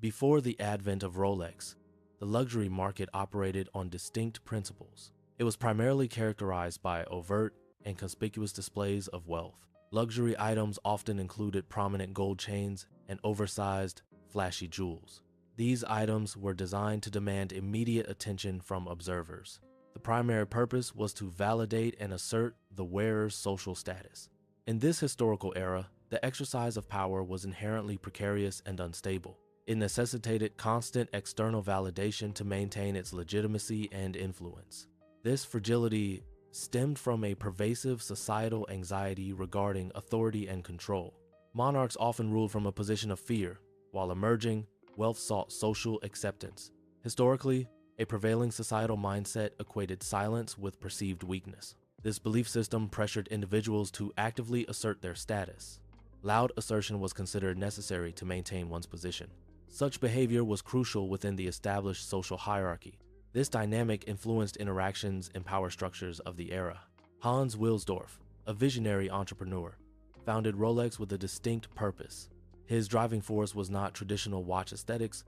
Before the advent of Rolex, the luxury market operated on distinct principles. It was primarily characterized by overt and conspicuous displays of wealth. Luxury items often included prominent gold chains and oversized, flashy jewels. These items were designed to demand immediate attention from observers. The primary purpose was to validate and assert the wearer's social status. In this historical era, the exercise of power was inherently precarious and unstable. It necessitated constant external validation to maintain its legitimacy and influence. This fragility stemmed from a pervasive societal anxiety regarding authority and control. Monarchs often ruled from a position of fear, while emerging, wealth sought social acceptance. Historically, a prevailing societal mindset equated silence with perceived weakness. This belief system pressured individuals to actively assert their status. Loud assertion was considered necessary to maintain one's position. Such behavior was crucial within the established social hierarchy. This dynamic influenced interactions and power structures of the era. Hans Wilsdorf, a visionary entrepreneur, founded Rolex with a distinct purpose. His driving force was not traditional watch aesthetics,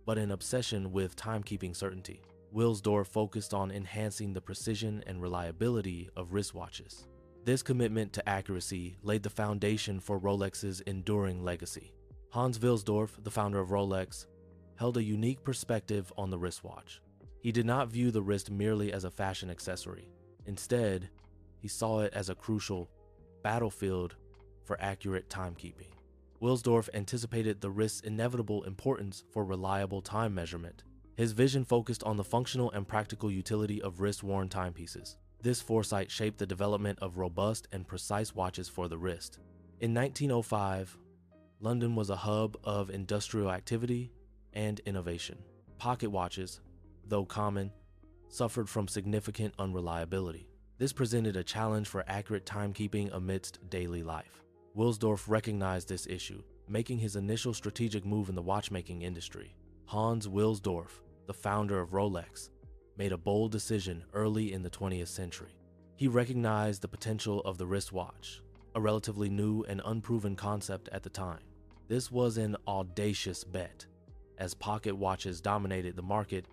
but an obsession with timekeeping certainty. Wilsdorf focused on enhancing the precision and reliability of wristwatches. This commitment to accuracy laid the foundation for Rolex's enduring legacy. Hans Wilsdorf, the founder of Rolex, held a unique perspective on the wristwatch. He did not view the wrist merely as a fashion accessory. Instead, he saw it as a crucial battlefield for accurate timekeeping. Wilsdorf anticipated the wrist's inevitable importance for reliable time measurement. His vision focused on the functional and practical utility of wrist-worn timepieces. This foresight shaped the development of robust and precise watches for the wrist. In 1905, London was a hub of industrial activity and innovation. Pocket watches, though common, suffered from significant unreliability. This presented a challenge for accurate timekeeping amidst daily life. Wilsdorf recognized this issue, making his initial strategic move in the watchmaking industry. Hans Wilsdorf, the founder of Rolex, made a bold decision early in the 20th century. He recognized the potential of the wristwatch, a relatively new and unproven concept at the time. This was an audacious bet, as pocket watches dominated the market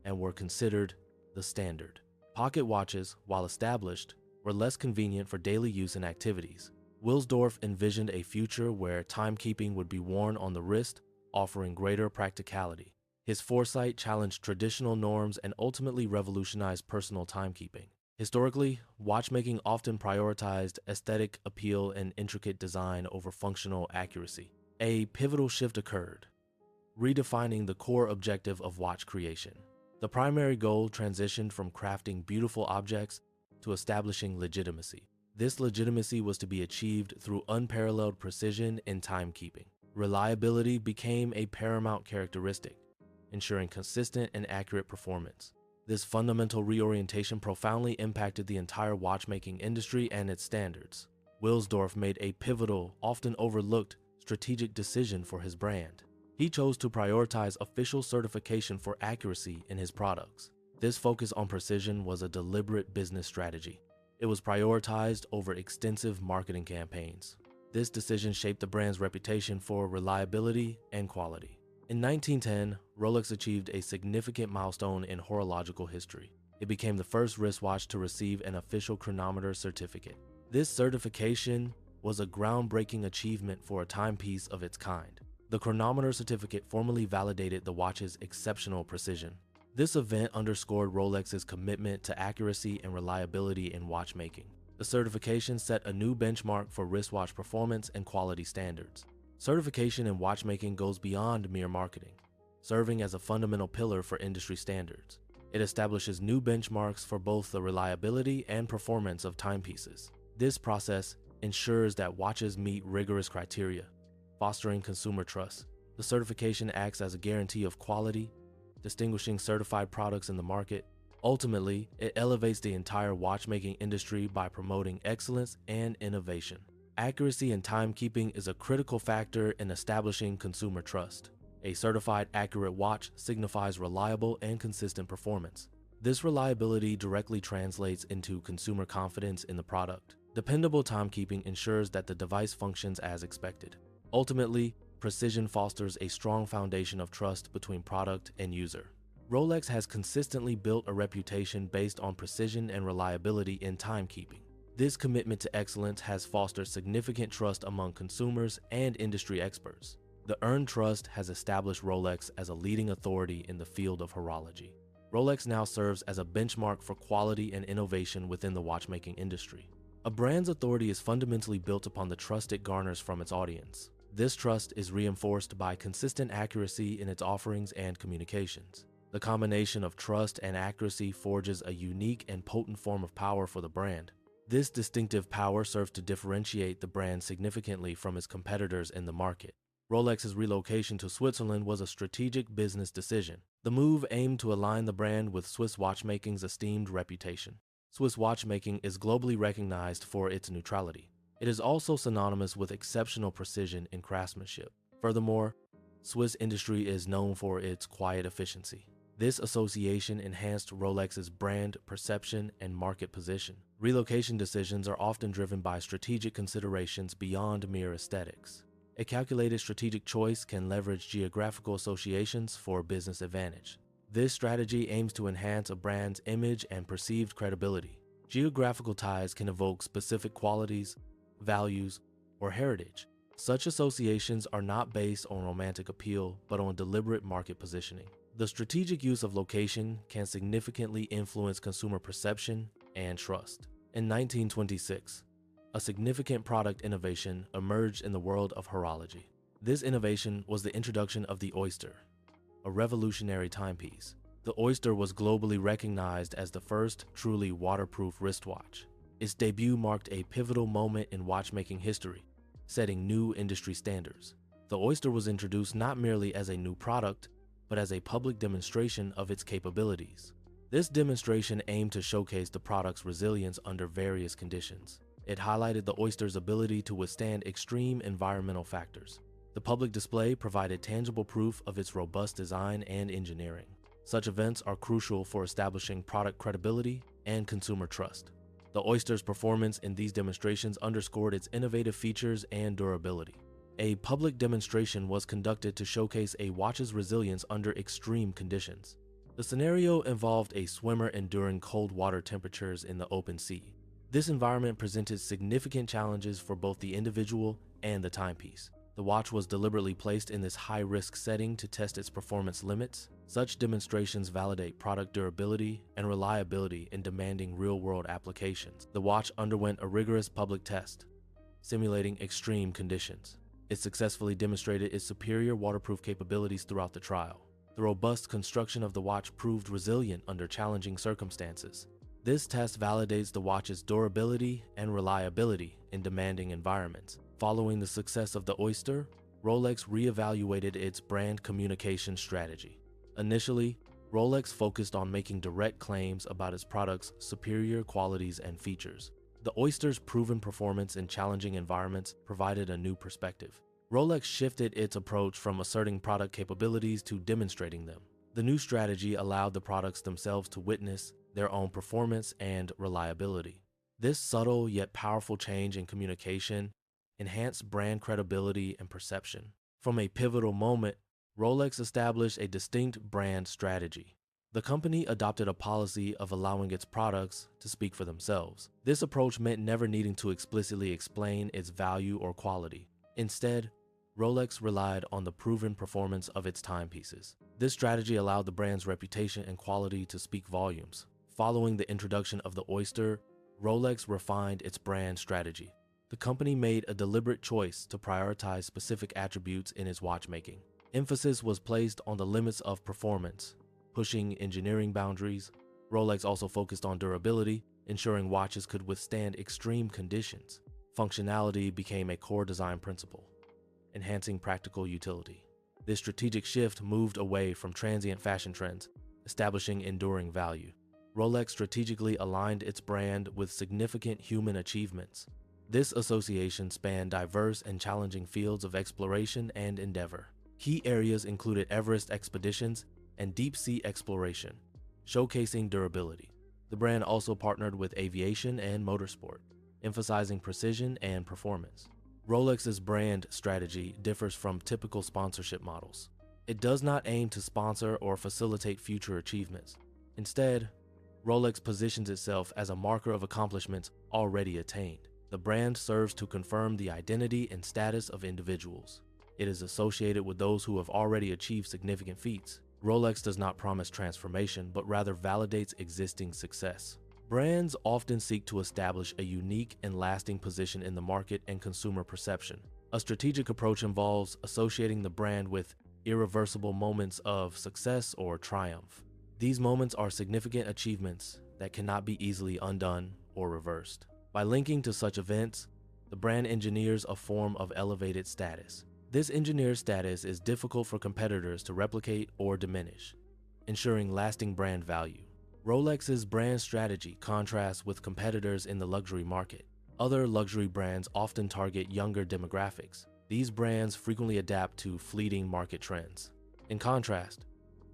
and were considered the standard. Pocket watches, while established, were less convenient for daily use and activities. Wilsdorf envisioned a future where timekeeping would be worn on the wrist, offering greater practicality. His foresight challenged traditional norms and ultimately revolutionized personal timekeeping. Historically, watchmaking often prioritized aesthetic appeal and intricate design over functional accuracy. A pivotal shift occurred, redefining the core objective of watch creation. The primary goal transitioned from crafting beautiful objects to establishing legitimacy. This legitimacy was to be achieved through unparalleled precision in timekeeping. Reliability became a paramount characteristic, ensuring consistent and accurate performance. This fundamental reorientation profoundly impacted the entire watchmaking industry and its standards. Wilsdorf made a pivotal, often overlooked, strategic decision for his brand. He chose to prioritize official certification for accuracy in his products. This focus on precision was a deliberate business strategy. It was prioritized over extensive marketing campaigns. This decision shaped the brand's reputation for reliability and quality. In 1910, Rolex achieved a significant milestone in horological history. It became the first wristwatch to receive an official chronometer certificate. This certification was a groundbreaking achievement for a timepiece of its kind. The chronometer certificate formally validated the watch's exceptional precision. This event underscored Rolex's commitment to accuracy and reliability in watchmaking. The certification set a new benchmark for wristwatch performance and quality standards. Certification in watchmaking goes beyond mere marketing, serving as a fundamental pillar for industry standards. It establishes new benchmarks for both the reliability and performance of timepieces. This process ensures that watches meet rigorous criteria, fostering consumer trust. The certification acts as a guarantee of quality, distinguishing certified products in the market. Ultimately, it elevates the entire watchmaking industry by promoting excellence and innovation. Accuracy in timekeeping is a critical factor in establishing consumer trust. A certified accurate watch signifies reliable and consistent performance. This reliability directly translates into consumer confidence in the product. Dependable timekeeping ensures that the device functions as expected. Ultimately, precision fosters a strong foundation of trust between product and user. Rolex has consistently built a reputation based on precision and reliability in timekeeping. This commitment to excellence has fostered significant trust among consumers and industry experts. The earned trust has established Rolex as a leading authority in the field of horology. Rolex now serves as a benchmark for quality and innovation within the watchmaking industry. A brand's authority is fundamentally built upon the trust it garners from its audience. This trust is reinforced by consistent accuracy in its offerings and communications. The combination of trust and accuracy forges a unique and potent form of power for the brand. This distinctive power serves to differentiate the brand significantly from its competitors in the market. Rolex's relocation to Switzerland was a strategic business decision. The move aimed to align the brand with Swiss watchmaking's esteemed reputation. Swiss watchmaking is globally recognized for its neutrality. It is also synonymous with exceptional precision in craftsmanship. Furthermore, Swiss industry is known for its quiet efficiency. This association enhanced Rolex's brand perception and market position. Relocation decisions are often driven by strategic considerations beyond mere aesthetics. A calculated strategic choice can leverage geographical associations for business advantage. This strategy aims to enhance a brand's image and perceived credibility. Geographical ties can evoke specific qualities, values, or heritage. Such associations are not based on romantic appeal, but on deliberate market positioning. The strategic use of location can significantly influence consumer perception and trust. In 1926, a significant product innovation emerged in the world of horology. This innovation was the introduction of the Oyster, a revolutionary timepiece. The Oyster was globally recognized as the first truly waterproof wristwatch. Its debut marked a pivotal moment in watchmaking history, setting new industry standards. The Oyster was introduced not merely as a new product, but as a public demonstration of its capabilities. This demonstration aimed to showcase the product's resilience under various conditions. It highlighted the Oyster's ability to withstand extreme environmental factors. The public display provided tangible proof of its robust design and engineering. Such events are crucial for establishing product credibility and consumer trust. The Oyster's performance in these demonstrations underscored its innovative features and durability. A public demonstration was conducted to showcase a watch's resilience under extreme conditions. The scenario involved a swimmer enduring cold water temperatures in the open sea. This environment presented significant challenges for both the individual and the timepiece. The watch was deliberately placed in this high-risk setting to test its performance limits. Such demonstrations validate product durability and reliability in demanding real-world applications. The watch underwent a rigorous public test, simulating extreme conditions. It successfully demonstrated its superior waterproof capabilities throughout the trial. The robust construction of the watch proved resilient under challenging circumstances. This test validates the watch's durability and reliability in demanding environments. Following the success of the Oyster, Rolex reevaluated its brand communication strategy. Initially, Rolex focused on making direct claims about its product's superior qualities and features. The Oyster's proven performance in challenging environments provided a new perspective. Rolex shifted its approach from asserting product capabilities to demonstrating them. The new strategy allowed the products themselves to witness their own performance and reliability. This subtle yet powerful change in communication enhanced brand credibility and perception. From a pivotal moment, Rolex established a distinct brand strategy. The company adopted a policy of allowing its products to speak for themselves. This approach meant never needing to explicitly explain its value or quality. Instead, Rolex relied on the proven performance of its timepieces. This strategy allowed the brand's reputation and quality to speak volumes. Following the introduction of the Oyster, Rolex refined its brand strategy. The company made a deliberate choice to prioritize specific attributes in its watchmaking. Emphasis was placed on the limits of performance, pushing engineering boundaries. Rolex also focused on durability, ensuring watches could withstand extreme conditions. Functionality became a core design principle, enhancing practical utility. This strategic shift moved away from transient fashion trends, establishing enduring value. Rolex strategically aligned its brand with significant human achievements. This association spanned diverse and challenging fields of exploration and endeavor. Key areas included Everest expeditions and deep-sea exploration, showcasing durability. The brand also partnered with aviation and motorsport, emphasizing precision and performance. Rolex's brand strategy differs from typical sponsorship models. It does not aim to sponsor or facilitate future achievements. Instead, Rolex positions itself as a marker of accomplishments already attained. The brand serves to confirm the identity and status of individuals. It is associated with those who have already achieved significant feats. Rolex does not promise transformation, but rather validates existing success. Brands often seek to establish a unique and lasting position in the market and consumer perception. A strategic approach involves associating the brand with irreversible moments of success or triumph. These moments are significant achievements that cannot be easily undone or reversed. By linking to such events, the brand engineers a form of elevated status. This engineered status is difficult for competitors to replicate or diminish, ensuring lasting brand value. Rolex's brand strategy contrasts with competitors in the luxury market. Other luxury brands often target younger demographics. These brands frequently adapt to fleeting market trends. In contrast,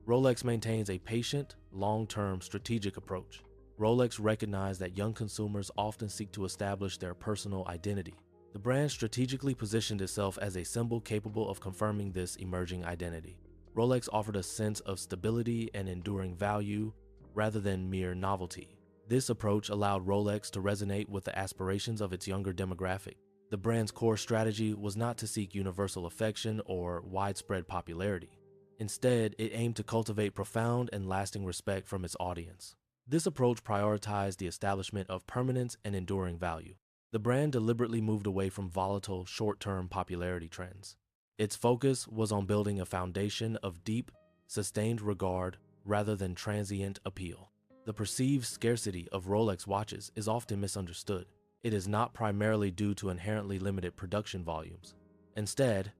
Rolex maintains a patient, long-term strategic approach. Rolex recognized that young consumers often seek to establish their personal identity. The brand strategically positioned itself as a symbol capable of confirming this emerging identity. Rolex offered a sense of stability and enduring value rather than mere novelty. This approach allowed Rolex to resonate with the aspirations of its younger demographic. The brand's core strategy was not to seek universal affection or widespread popularity. Instead, it aimed to cultivate profound and lasting respect from its audience. This approach prioritized the establishment of permanence and enduring value. The brand deliberately moved away from volatile, short-term popularity trends. Its focus was on building a foundation of deep, sustained regard rather than transient appeal. The perceived scarcity of Rolex watches is often misunderstood. It is not primarily due to inherently limited production volumes. Instead,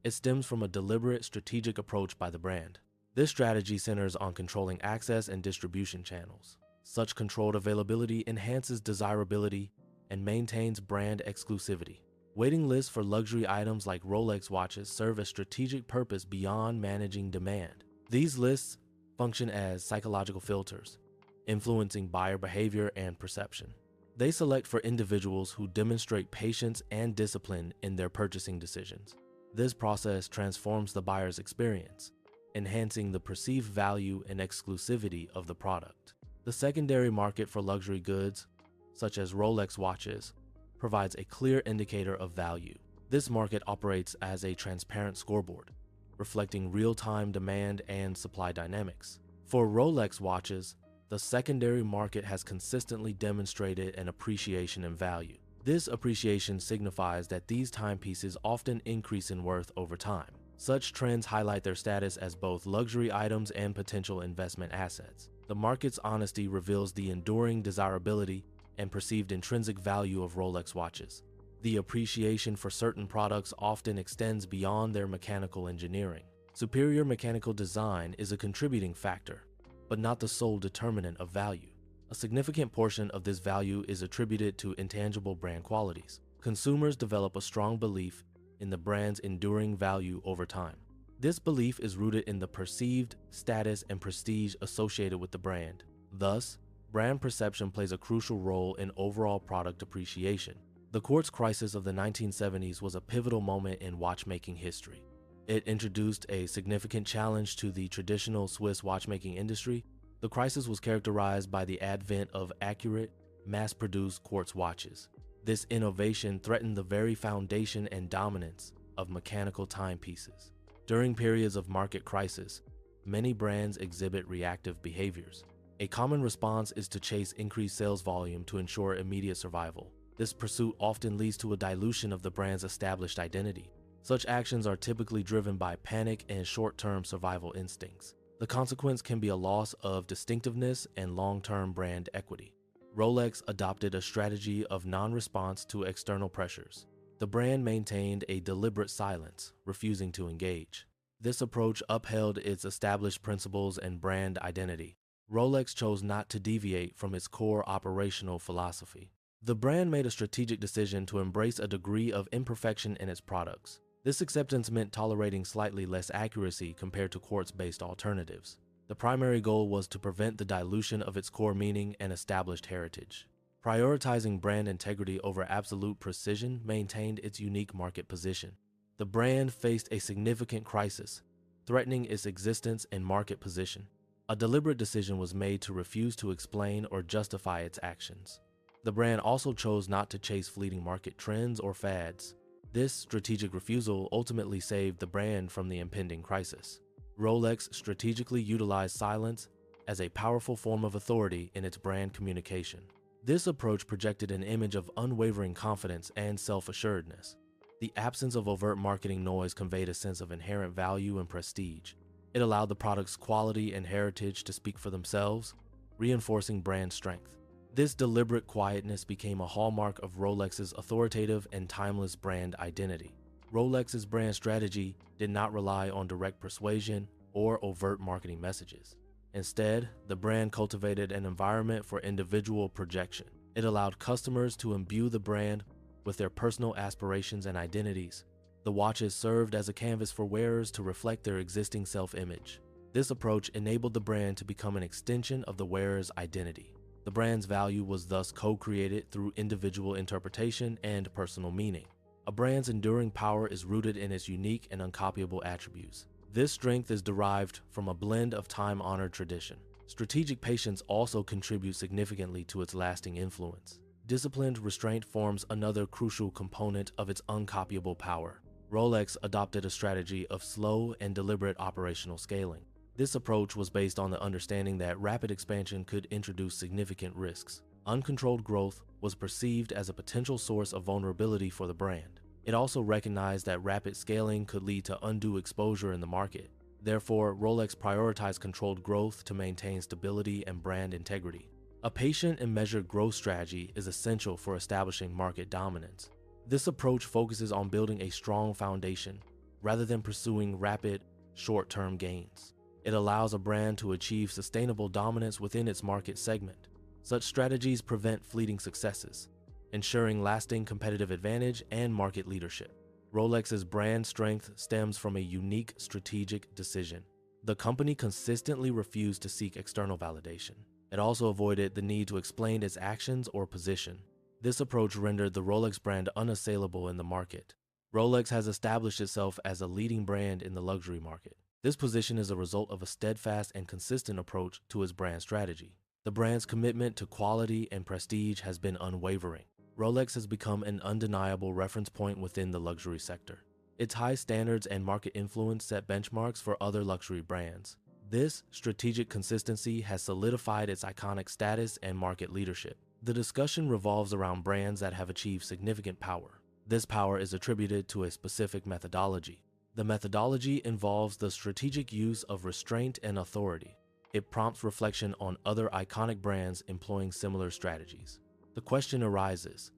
it stems from a deliberate strategic approach by the brand. This strategy centers on controlling access and distribution channels. Such controlled availability enhances desirability and maintains brand exclusivity. Waiting lists for luxury items like Rolex watches serve a strategic purpose beyond managing demand. These lists function as psychological filters, influencing buyer behavior and perception. They select for individuals who demonstrate patience and discipline in their purchasing decisions. This process transforms the buyer's experience, enhancing the perceived value and exclusivity of the product. The secondary market for luxury goods, such as Rolex watches, provides a clear indicator of value. This market operates as a transparent scoreboard, reflecting real-time demand and supply dynamics. For Rolex watches, the secondary market has consistently demonstrated an appreciation in value. This appreciation signifies that these timepieces often increase in worth over time. Such trends highlight their status as both luxury items and potential investment assets. The market's honesty reveals the enduring desirability and perceived intrinsic value of Rolex watches. The appreciation for certain products often extends beyond their mechanical engineering. Superior mechanical design is a contributing factor, but not the sole determinant of value. A significant portion of this value is attributed to intangible brand qualities. Consumers develop a strong belief in the brand's enduring value over time. This belief is rooted in the perceived status and prestige associated with the brand. Thus, brand perception plays a crucial role in overall product appreciation. The quartz crisis of the 1970s was a pivotal moment in watchmaking history. It introduced a significant challenge to the traditional Swiss watchmaking industry. The crisis was characterized by the advent of accurate, mass-produced quartz watches. This innovation threatened the very foundation and dominance of mechanical timepieces. During periods of market crisis, many brands exhibit reactive behaviors. A common response is to chase increased sales volume to ensure immediate survival. This pursuit often leads to a dilution of the brand's established identity. Such actions are typically driven by panic and short-term survival instincts. The consequence can be a loss of distinctiveness and long-term brand equity. Rolex adopted a strategy of non-response to external pressures. The brand maintained a deliberate silence, refusing to engage. This approach upheld its established principles and brand identity. Rolex chose not to deviate from its core operational philosophy. The brand made a strategic decision to embrace a degree of imperfection in its products. This acceptance meant tolerating slightly less accuracy compared to quartz-based alternatives. The primary goal was to prevent the dilution of its core meaning and established heritage. Prioritizing brand integrity over absolute precision maintained its unique market position. The brand faced a significant crisis, threatening its existence and market position. A deliberate decision was made to refuse to explain or justify its actions. The brand also chose not to chase fleeting market trends or fads. This strategic refusal ultimately saved the brand from the impending crisis. Rolex strategically utilized silence as a powerful form of authority in its brand communication. This approach projected an image of unwavering confidence and self-assuredness. The absence of overt marketing noise conveyed a sense of inherent value and prestige. It allowed the product's quality and heritage to speak for themselves, reinforcing brand strength. This deliberate quietness became a hallmark of Rolex's authoritative and timeless brand identity. Rolex's brand strategy did not rely on direct persuasion or overt marketing messages. Instead, the brand cultivated an environment for individual projection. It allowed customers to imbue the brand with their personal aspirations and identities. The watches served as a canvas for wearers to reflect their existing self-image. This approach enabled the brand to become an extension of the wearer's identity. The brand's value was thus co-created through individual interpretation and personal meaning. A brand's enduring power is rooted in its unique and uncopyable attributes. This strength is derived from a blend of time-honored tradition. Strategic patience also contributes significantly to its lasting influence. Disciplined restraint forms another crucial component of its uncopyable power. Rolex adopted a strategy of slow and deliberate operational scaling. This approach was based on the understanding that rapid expansion could introduce significant risks. Uncontrolled growth was perceived as a potential source of vulnerability for the brand. It also recognized that rapid scaling could lead to undue exposure in the market. Therefore, Rolex prioritized controlled growth to maintain stability and brand integrity. A patient and measured growth strategy is essential for establishing market dominance. This approach focuses on building a strong foundation rather than pursuing rapid, short-term gains. It allows a brand to achieve sustainable dominance within its market segment. Such strategies prevent fleeting successes, ensuring lasting competitive advantage and market leadership. Rolex's brand strength stems from a unique strategic decision. The company consistently refused to seek external validation. It also avoided the need to explain its actions or position. This approach rendered the Rolex brand unassailable in the market. Rolex has established itself as a leading brand in the luxury market. This position is a result of a steadfast and consistent approach to its brand strategy. The brand's commitment to quality and prestige has been unwavering. Rolex has become an undeniable reference point within the luxury sector. Its high standards and market influence set benchmarks for other luxury brands. This strategic consistency has solidified its iconic status and market leadership. The discussion revolves around brands that have achieved significant power. This power is attributed to a specific methodology. The methodology involves the strategic use of restraint and authority. It prompts reflection on other iconic brands employing similar strategies. The question arises,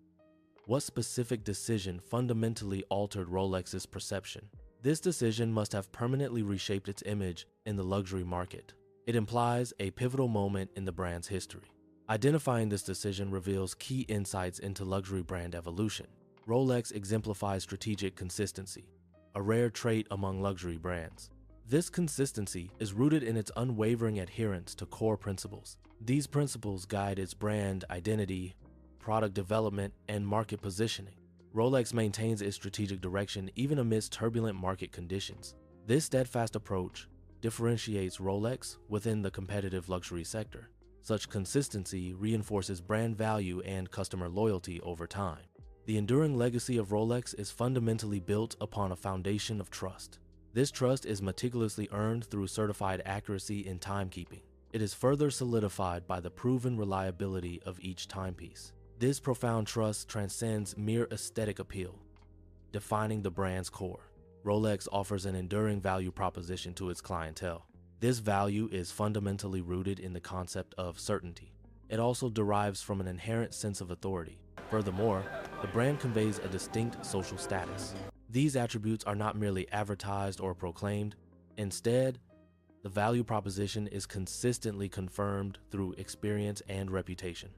what specific decision fundamentally altered Rolex's perception? This decision must have permanently reshaped its image in the luxury market. It implies a pivotal moment in the brand's history. Identifying this decision reveals key insights into luxury brand evolution. Rolex exemplifies strategic consistency, a rare trait among luxury brands. This consistency is rooted in its unwavering adherence to core principles. These principles guide its brand identity, product development, and market positioning. Rolex maintains its strategic direction even amidst turbulent market conditions. This steadfast approach differentiates Rolex within the competitive luxury sector. Such consistency reinforces brand value and customer loyalty over time. The enduring legacy of Rolex is fundamentally built upon a foundation of trust. This trust is meticulously earned through certified accuracy in timekeeping. It is further solidified by the proven reliability of each timepiece. This profound trust transcends mere aesthetic appeal, defining the brand's core. Rolex offers an enduring value proposition to its clientele. This value is fundamentally rooted in the concept of certainty. It also derives from an inherent sense of authority. Furthermore, the brand conveys a distinct social status. These attributes are not merely advertised or proclaimed. Instead, the value proposition is consistently confirmed through experience and reputation.